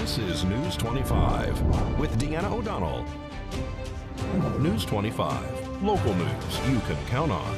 This is News 25 with Deanna O'Donnell. News 25, local news you can count on.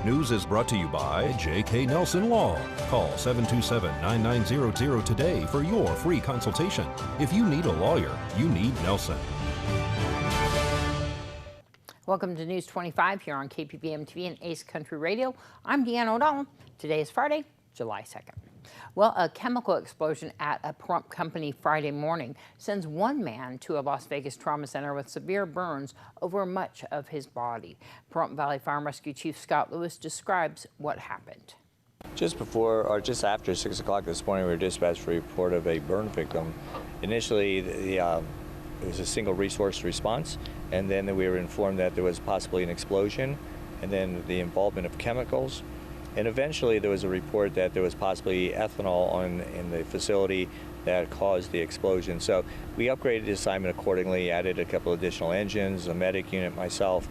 News is brought to you by J.K. Nelson Law. Call 727-9900 today for your free consultation. If you need a lawyer, you need Nelson. Welcome to News 25 here on KPVM TV and Ace Country Radio. I'm Deanna O'Donnell. Today is Friday, July 2nd. Well, a chemical explosion at a Pahrump company Friday morning sends one man to a Las Vegas trauma center with severe burns over much of his body. Pahrump Valley Fire and Rescue Chief Scott Lewis describes what happened. Just before or just after 6 o'clock this morning, we were dispatched for a report of a burn victim. Initially, it was a single resource response, and then we were informed that there was possibly an explosion, and then the involvement of chemicals. And eventually there was a report that there was possibly ethanol in the facility that caused the explosion. So we upgraded the assignment accordingly, added a couple additional engines, a medic unit, myself.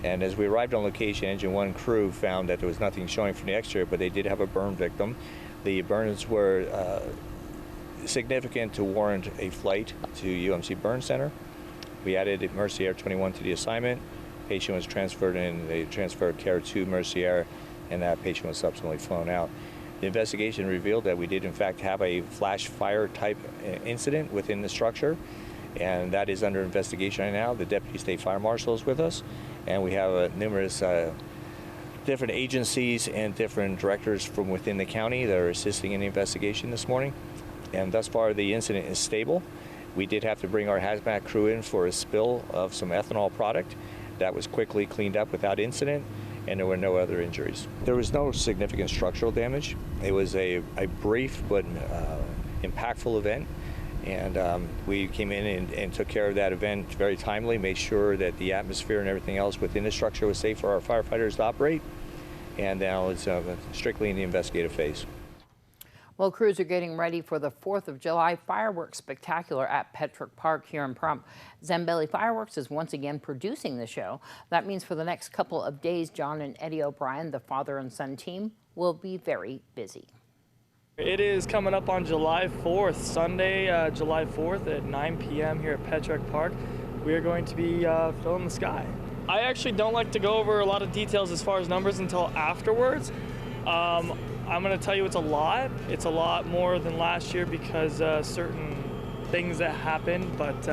And as we arrived on location, Engine 1 crew found that there was nothing showing from the exterior, but they did have a burn victim. The burns were significant to warrant a flight to UMC Burn Center. We added Mercy Air 21 to the assignment. Patient was transferred in, they transferred care to Mercy Air, and that patient was subsequently flown out. The investigation revealed that we did in fact have a flash fire type incident within the structure, and that is under investigation right now. The Deputy State Fire Marshal is with us, and we have numerous different agencies and different directors from within the county that are assisting in the investigation this morning. And thus far the incident is stable. We did have to bring our hazmat crew in for a spill of some ethanol product. That was quickly cleaned up without incident, and there were no other injuries. There was no significant structural damage. It was a brief but impactful event, and we came in and took care of that event very timely, made sure that the atmosphere and everything else within the structure was safe for our firefighters to operate, and now it's strictly in the investigative phase. Well, crews are getting ready for the 4th of July fireworks spectacular at Petrick Park here in Pahrump. Zambelli Fireworks is once again producing the show. That means for the next couple of days, John and Eddie O'Brien, the father and son team, will be very busy. It is coming up on July 4th, Sunday, July 4th at 9 p.m. here at Petrick Park. We are going to be filling the sky. I actually don't like to go over a lot of details as far as numbers until afterwards. I'm going to tell you it's a lot. It's a lot more than last year because certain things that happened, but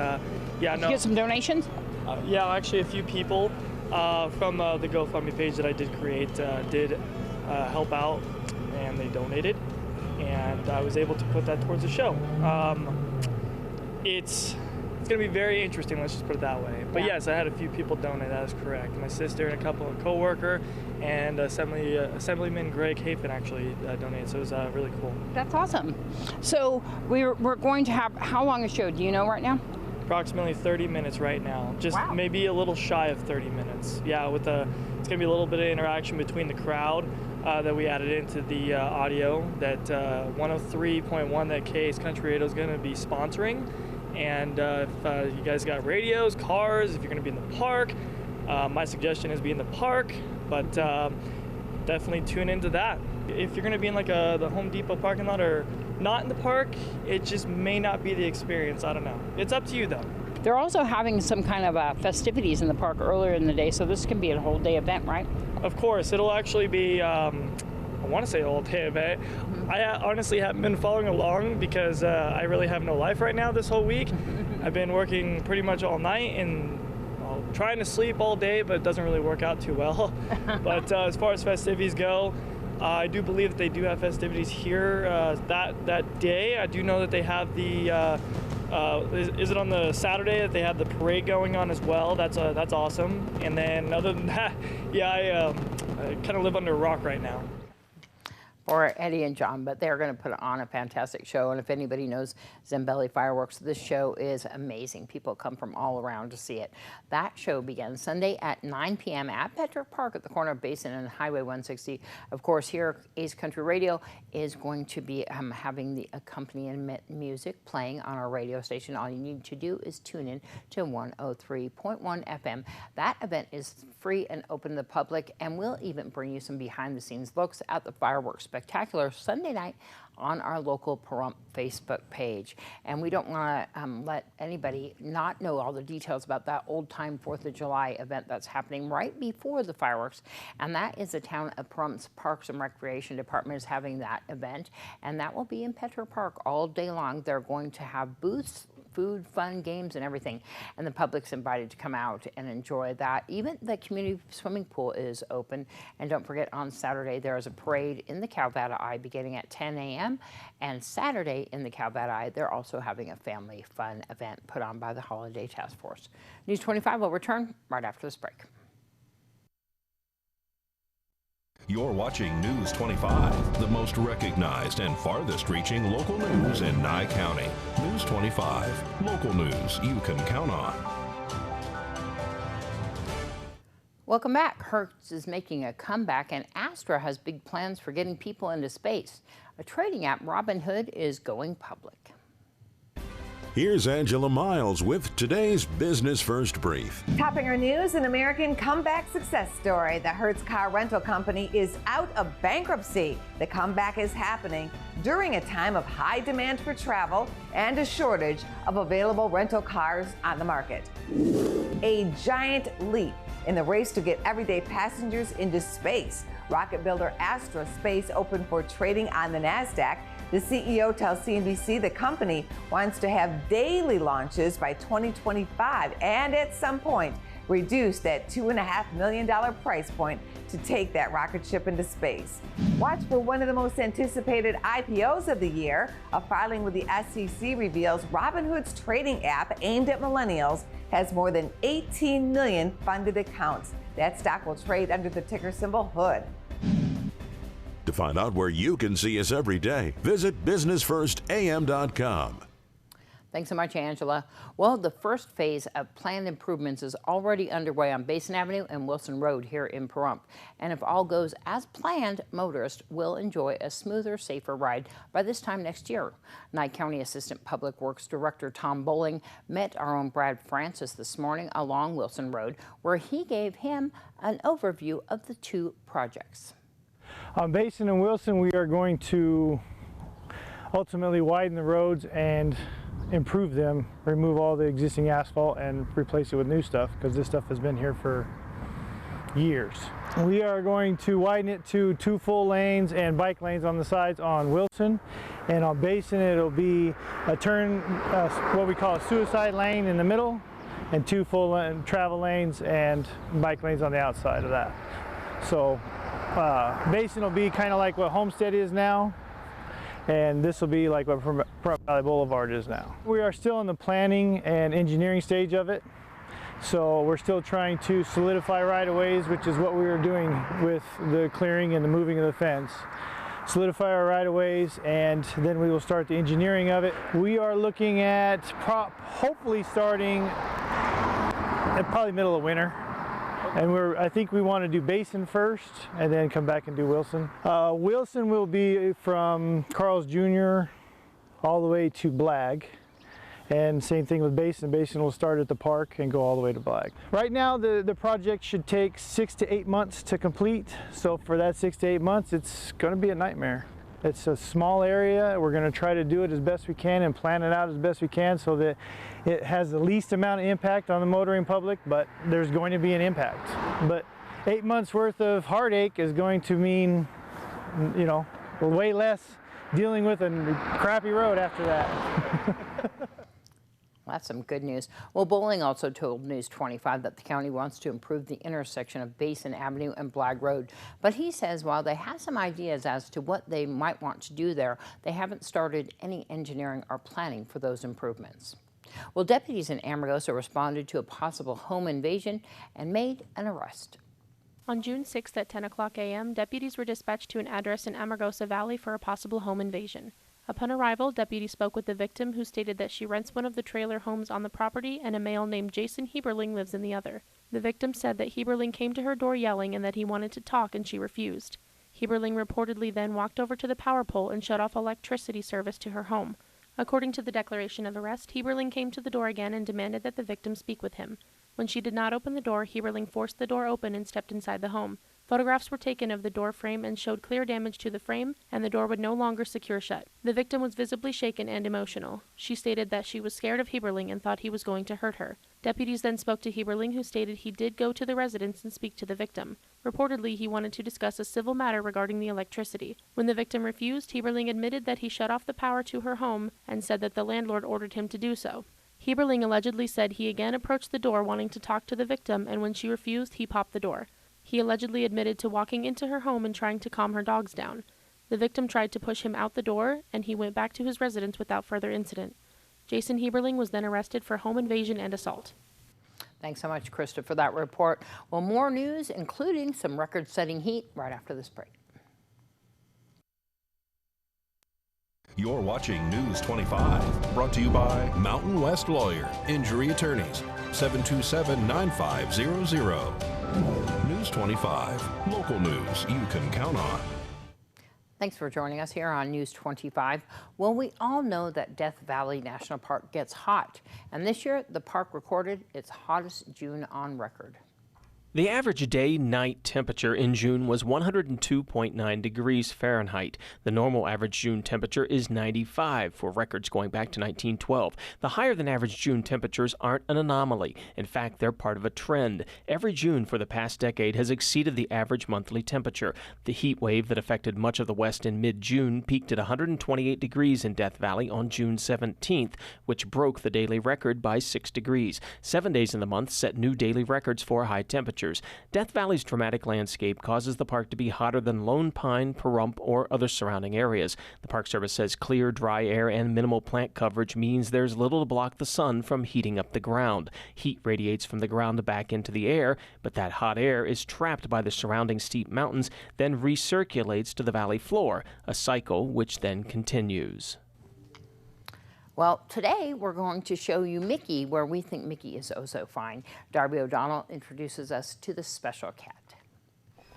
yeah, no. Did you get some donations? Yeah, actually a few people from the GoFundMe page that I did create did help out, and they donated, and I was able to put that towards the show. It's going to be very interesting, let's just put it that way. But yes, I had a few people donate, that is correct. My sister and a couple of co-worker, and Assemblyman Greg Hafen actually donated, so it was really cool. That's awesome. So we're going to have, how long a show, do you know right now? Approximately 30 minutes right now, just maybe a little shy of 30 minutes. Yeah, it's going to be a little bit of interaction between the crowd that we added into the audio that 103.1 that KA's Country Radio is going to be sponsoring. And if you guys got radios, cars, if you're going to be in the park, my suggestion is be in the park, but definitely tune into that. If you're going to be in like the Home Depot parking lot or not in the park, it just may not be the experience. I don't know. It's up to you though. They're also having some kind of festivities in the park earlier in the day, so this can be a whole day event, right? Of course, it'll actually be I want to say a whole day event. I honestly haven't been following along because I really have no life right now this whole week. I've been working pretty much all night and trying to sleep all day, but it doesn't really work out too well. But as far as festivities go, I do believe that they do have festivities here that day. I do know that they have the, is it on the Saturday that they have the parade going on as well? That's awesome. And then other than that, yeah, I kind of live under a rock right now. Or Eddie and John, but they're going to put on a fantastic show. And if anybody knows Zambelli Fireworks, this show is amazing. People come from all around to see it. That show begins Sunday at 9 p.m. at Petrick Park at the corner of Basin and Highway 160. Of course, here Ace Country Radio is going to be having the accompaniment music playing on our radio station. All you need to do is tune in to 103.1 FM. That event is free and open to the public, and we'll even bring you some behind-the-scenes looks at the fireworks spectacular Sunday night on our local Pahrump Facebook page. And we don't want to let anybody not know all the details about that old-time 4th of July event that's happening right before the fireworks. And that is the town of Pahrump's Parks and Recreation Department is having that event. And that will be in Petro Park all day long. They're going to have booths, food, fun, games, and everything. And the public's invited to come out and enjoy that. Even the community swimming pool is open. And don't forget, on Saturday, there is a parade in the Calvada Eye beginning at 10 a.m. And Saturday in the Calvada Eye, they're also having a family fun event put on by the Holiday Task Force. News 25 will return right after this break. You're watching News 25, the most recognized and farthest reaching local news in Nye County. News 25, local news you can count on. Welcome back. Hertz is making a comeback, and Astra has big plans for getting people into space. A trading app, Robinhood, is going public. Here's Angela Miles with today's Business First Brief. Topping our news, an American comeback success story. The Hertz car rental company is out of bankruptcy. The comeback is happening during a time of high demand for travel and a shortage of available rental cars on the market. A giant leap in the race to get everyday passengers into space. Rocket builder Astra Space opened for trading on the NASDAQ. The CEO tells CNBC the company wants to have daily launches by 2025 and at some point reduce that $2.5 million price point to take that rocket ship into space. Watch for one of the most anticipated IPOs of the year. A filing with the SEC reveals Robinhood's trading app aimed at millennials has more than 18 million funded accounts. That stock will trade under the ticker symbol HOOD. To find out where you can see us every day, visit businessfirstam.com. Thanks so much, Angela. Well, the first phase of planned improvements is already underway on Basin Avenue and Wilson Road here in Pahrump. And if all goes as planned, motorists will enjoy a smoother, safer ride by this time next year. Nye County Assistant Public Works Director Tom Bowling met our own Brad Francis this morning along Wilson Road, where he gave him an overview of the two projects. On Basin and Wilson, we are going to ultimately widen the roads and improve them, remove all the existing asphalt and replace it with new stuff, because this stuff has been here for years. We are going to widen it to 2 full lanes and bike lanes on the sides on Wilson, and on Basin it'll be a turn, what we call a suicide lane in the middle, and 2 full travel lanes and bike lanes on the outside of that. So Basin will be kind of like what Homestead is now, and this will be like what Pahrump Valley Boulevard is now. We are still in the planning and engineering stage of it, so we're still trying to solidify right-of-ways, which is what we were doing with the clearing and the moving of the fence. Solidify our right-of-ways, and then we will start the engineering of it. We are looking at hopefully starting at probably middle of winter. And I think we want to do Basin first and then come back and do Wilson. Wilson will be from Carl's Jr. all the way to Blag. And same thing with Basin. Basin will start at the park and go all the way to Blag. Right now the project should take 6 to 8 months to complete. So for that 6 to 8 months, it's going to be a nightmare. It's a small area. We're going to try to do it as best we can and plan it out as best we can so that it has the least amount of impact on the motoring public, but there's going to be an impact. But 8 months worth of heartache is going to mean, you know, way less dealing with a crappy road after that. That's some good news. Well, Bowling also told News 25 that the county wants to improve the intersection of Basin Avenue and Blag Road. But he says while they have some ideas as to what they might want to do there, they haven't started any engineering or planning for those improvements. Well, deputies in Amargosa responded to a possible home invasion and made an arrest. On June 6th at 10 o'clock a.m., deputies were dispatched to an address in Amargosa Valley for a possible home invasion. Upon arrival, deputies spoke with the victim, who stated that she rents one of the trailer homes on the property and a male named Jason Heberling lives in the other. The victim said that Heberling came to her door yelling and that he wanted to talk, and she refused. Heberling reportedly then walked over to the power pole and shut off electricity service to her home. According to the declaration of arrest, Heberling came to the door again and demanded that the victim speak with him. When she did not open the door, Heberling forced the door open and stepped inside the home. Photographs were taken of the door frame and showed clear damage to the frame, and the door would no longer secure shut. The victim was visibly shaken and emotional. She stated that she was scared of Heberling and thought he was going to hurt her. Deputies then spoke to Heberling, who stated he did go to the residence and speak to the victim. Reportedly, he wanted to discuss a civil matter regarding the electricity. When the victim refused, Heberling admitted that he shut off the power to her home and said that the landlord ordered him to do so. Heberling allegedly said he again approached the door wanting to talk to the victim, and when she refused, he popped the door. He allegedly admitted to walking into her home and trying to calm her dogs down. The victim tried to push him out the door, and he went back to his residence without further incident. Jason Heberling was then arrested for home invasion and assault. Thanks so much, Krista, for that report. Well, more news, including some record-setting heat, right after this break. You're watching News 25, brought to you by Mountain West Lawyer, Injury Attorneys, 727-9500. News 25, local news you can count on. Thanks for joining us here on News 25. Well, we all know that Death Valley National Park gets hot, and this year the park recorded its hottest June on record. The average day-night temperature in June was 102.9 degrees Fahrenheit. The normal average June temperature is 95 for records going back to 1912. The higher-than-average June temperatures aren't an anomaly. In fact, they're part of a trend. Every June for the past decade has exceeded the average monthly temperature. The heat wave that affected much of the West in mid-June peaked at 128 degrees in Death Valley on June 17th, which broke the daily record by 6 degrees. 7 days in the month set new daily records for high temperatures. Death Valley's dramatic landscape causes the park to be hotter than Lone Pine, Pahrump, or other surrounding areas. The Park Service says clear, dry air and minimal plant coverage means there's little to block the sun from heating up the ground. Heat radiates from the ground back into the air, but that hot air is trapped by the surrounding steep mountains, then recirculates to the valley floor, a cycle which then continues. Well, today we're going to show you Mickey, where we think Mickey is oh so fine. Darby O'Donnell introduces us to the special cat.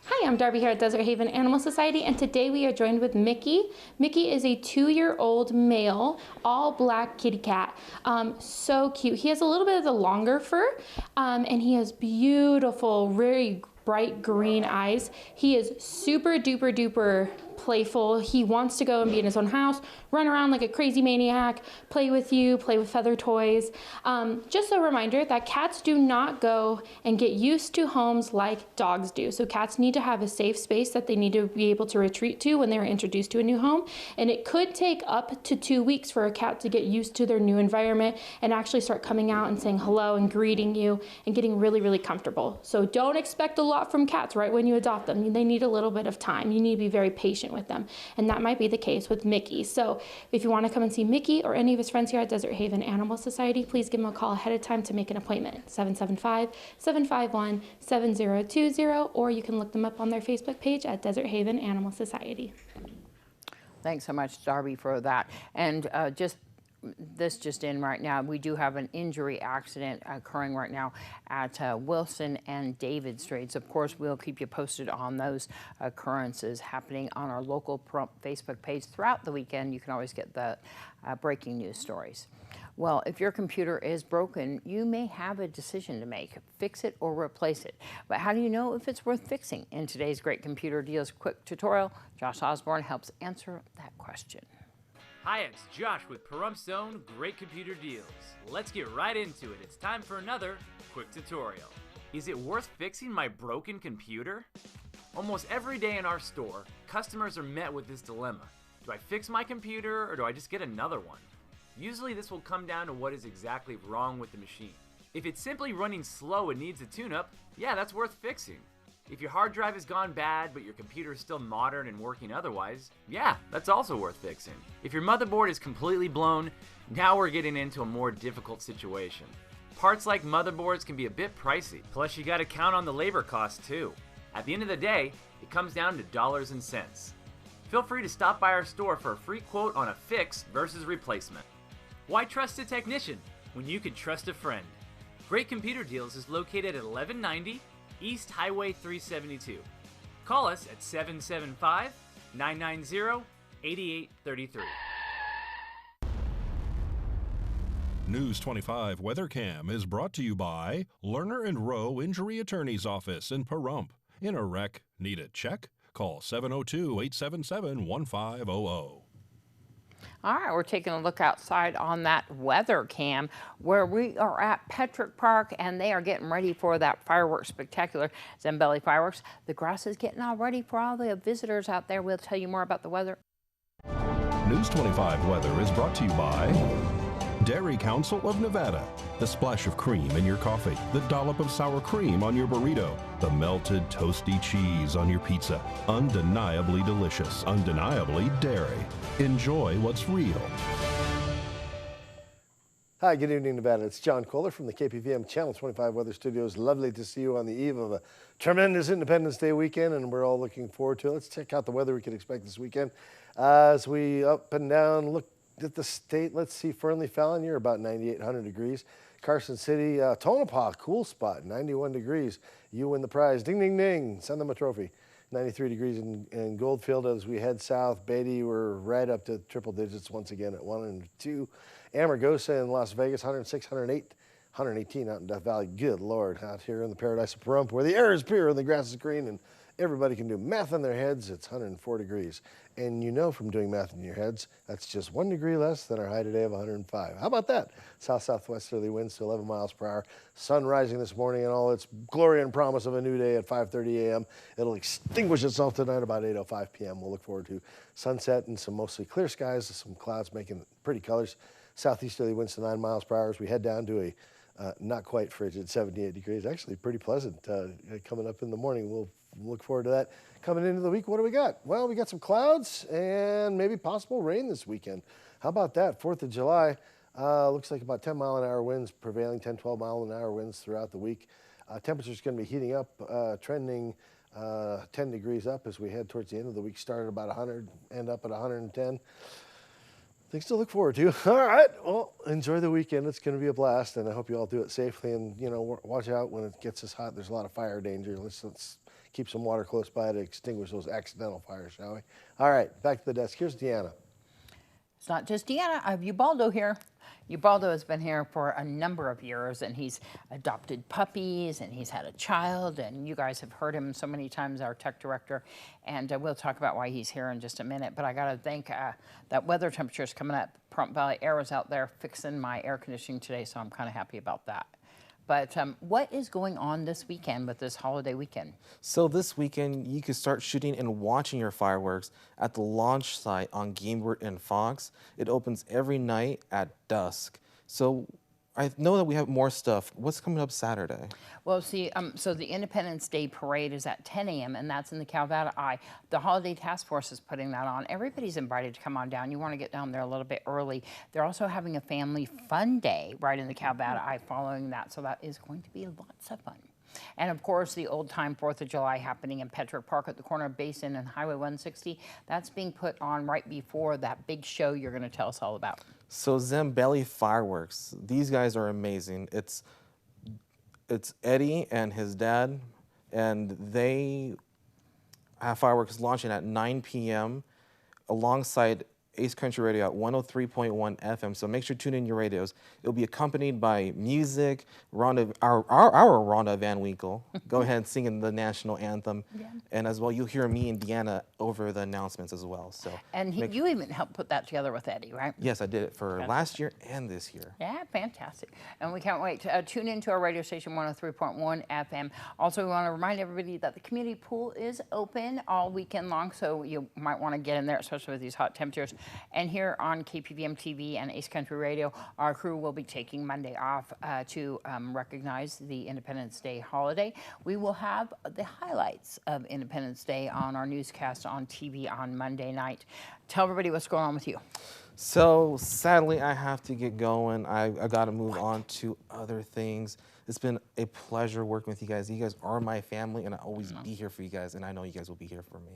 Hi, I'm Darby here at Desert Haven Animal Society, and today we are joined with Mickey. Mickey is a 2-year-old male, all black kitty cat. So cute. He has a little bit of the longer fur, and he has beautiful, very bright green eyes. He is super duper duper playful. He wants to go and be in his own house, run around like a crazy maniac, play with you, play with feather toys. Just a reminder that cats do not go and get used to homes like dogs do. So cats need to have a safe space that they need to be able to retreat to when they're introduced to a new home. And it could take up to 2 weeks for a cat to get used to their new environment and actually start coming out and saying hello and greeting you and getting really, really comfortable. So don't expect a lot from cats right when you adopt them. They need a little bit of time. You need to be very patient with them. And that might be the case with Mickey. So if you want to come and see Mickey or any of his friends here at Desert Haven Animal Society, please give them a call ahead of time to make an appointment, 775-751-7020, or you can look them up on their Facebook page at Desert Haven Animal Society. Thanks so much, Darby, for that. And this just in right now, we do have an injury accident occurring right now at Wilson and David Streets. Of course, we'll keep you posted on those occurrences happening on our local Facebook page throughout the weekend. You can always get the breaking news stories. Well, if your computer is broken, you may have a decision to make: fix it or replace it. But how do you know if it's worth fixing? In today's Great Computer Deals quick tutorial, Josh Osborne helps answer that question. Hi, it's Josh with Pahrump Own Great Computer Deals. Let's get right into it. It's time for another quick tutorial. Is it worth fixing my broken computer? Almost every day in our store, customers are met with this dilemma. Do I fix my computer or do I just get another one? Usually this will come down to what is exactly wrong with the machine. If it's simply running slow and needs a tune-up, yeah, that's worth fixing. If your hard drive has gone bad, but your computer is still modern and working otherwise, yeah, that's also worth fixing. If your motherboard is completely blown, now we're getting into a more difficult situation. Parts like motherboards can be a bit pricey, plus you gotta count on the labor costs too. At the end of the day, it comes down to dollars and cents. Feel free to stop by our store for a free quote on a fix versus replacement. Why trust a technician when you can trust a friend? Great Computer Deals is located at 1190 East Highway 372. Call us at 775-990-8833. News 25 Weather Cam is brought to you by Lerner and Rowe Injury Attorney's Office in Pahrump, In a wreck, need a check? Call 702-877-1500. All right, we're taking a look outside on that weather cam where we are at Petrick Park, and they are getting ready for that fireworks spectacular, Zambelli Fireworks. The grass is getting all ready for all the visitors out there. We'll tell you more about the weather. News 25 weather is brought to you by Dairy Council of Nevada. The splash of cream in your coffee, the dollop of sour cream on your burrito, the melted toasty cheese on your pizza. Undeniably delicious, undeniably dairy. Enjoy what's real. Hi, good evening, Nevada. It's John Kohler from the KPVM Channel 25 Weather Studios. Lovely to see you on the eve of a tremendous Independence Day weekend, and we're all looking forward to it. Let's check out the weather we can expect this weekend. As we up and down look at the state, let's see, Fernley, Fallon, you're about 9,800 degrees. Carson City, Tonopah, cool spot, 91 degrees. You win the prize. Ding, ding, ding. Send them a trophy. 93 degrees in Goldfield. As we head south, Beatty, we're right up to triple digits once again at 102. Amargosa in Las Vegas, 106, 108, 118 out in Death Valley. Good Lord, out here in the paradise of Pahrump, where the air is pure and the grass is green and everybody can do math in their heads, it's 104 degrees. And you know from doing math in your heads, that's just 1 degree less than our high today of 105. How about that? South-southwesterly winds to 11 miles per hour. Sun rising this morning in all its glory and promise of a new day at 5:30 a.m. It'll extinguish itself tonight about 8:05 p.m. We'll look forward to sunset and some mostly clear skies, some clouds making pretty colors. Southeasterly winds to 9 miles per hour as we head down to a not quite frigid 78 degrees. Actually pretty pleasant coming up in the morning. We'll look forward to that. Coming into the week, what do we got? Well, we got some clouds and maybe possible rain this weekend. How about that? 4th of July, looks like about 10-mile-an-hour winds prevailing, 10, 12-mile-an-hour winds throughout the week. Temperature's going to be heating up, trending 10 degrees up as we head towards the end of the week. Start at about 100, end up at 110. Things to look forward to. All right, well, enjoy the weekend. It's going to be a blast, and I hope you all do it safely. And, you know, watch out when it gets this hot. There's a lot of fire danger. Let's keep some water close by to extinguish those accidental fires, shall we? All right, back to the desk. Here's Deanna. It's not just Deanna. I have Ubaldo here. Ubaldo has been here for a number of years, and he's adopted puppies, and he's had a child, and you guys have heard him so many times, our tech director, and we'll talk about why he's here in just a minute. But I got to think that weather temperature is coming up. Pahrump Valley Air was out there fixing my air conditioning today, so I'm kind of happy about that. But what is going on this weekend with this holiday weekend? So this weekend, you can start shooting and watching your fireworks at the launch site on Gamebird and Fox. It opens every night at dusk. So I know that we have more stuff. What's coming up Saturday? Well, see, so the Independence Day Parade is at 10 a.m., and that's in the Calvada Eye. The Holiday Task Force is putting that on. Everybody's invited to come on down. You want to get down there a little bit early. They're also having a family fun day right in the Calvada Eye following that, so that is going to be lots of fun. And of course, the old-time 4th of July happening in Petrick Park at the corner of Basin and Highway 160. That's being put on right before that big show you're going to tell us all about. So Zambelli Fireworks, these guys are amazing. It's Eddie and his dad, and they have fireworks launching at 9 p.m. alongside Ace Country Radio at 103.1 FM. So make sure to tune in your radios. It'll be accompanied by music. Our Rhonda Van Winkle. Go ahead and sing the national anthem. Yeah. And as well, you'll hear me and Deanna over the announcements as well. So. And you even helped put that together with Eddie, right? Yes, I did it for last year and this year. Yeah, fantastic. And we can't wait to tune into our radio station 103.1 FM. Also, we want to remind everybody that the community pool is open all weekend long, so you might want to get in there, especially with these hot temperatures. And here on KPVM TV and Ace Country Radio, our crew will be taking Monday off to recognize the Independence Day holiday. We will have the highlights of Independence Day on our newscast on TV on Monday night. Tell everybody what's going on with you. So sadly, I have to get going. I got to move on to other things. It's been a pleasure working with you guys. You guys are my family, and I'll always be here for you guys, and I know you guys will be here for me.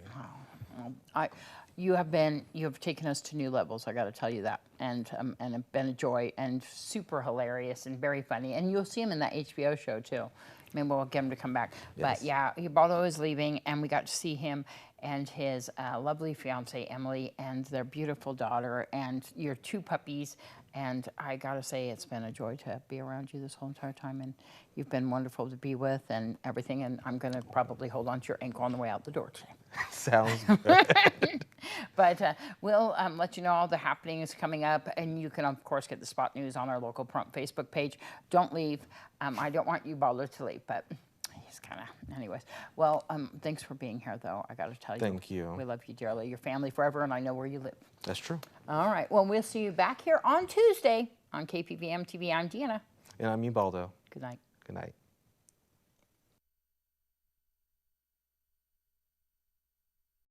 Wow. You have taken us to new levels, I got to tell you that, and have been a joy and super hilarious and very funny. And you'll see him in that HBO show too. Maybe we'll get him to come back. Yes. But yeah, Ubaldo is leaving, and we got to see him, and his lovely fiance Emily, and their beautiful daughter, and your 2 puppies. And I gotta say, it's been a joy to be around you this whole entire time, and you've been wonderful to be with and everything. And I'm gonna probably hold on to your ankle on the way out the door today. Sounds good. But we'll let you know all the happenings coming up, and you can of course get the spot news on our local Prompt Facebook page. Don't leave. I don't want you Baller to leave, but he's kind of, anyways. Well, thanks for being here, though. I got to tell you. Thank you. We love you dearly. Your family forever, and I know where you live. That's true. All right. Well, we'll see you back here on Tuesday on KPVM TV. I'm Deanna. And I'm Ubaldo. Good night. Good night.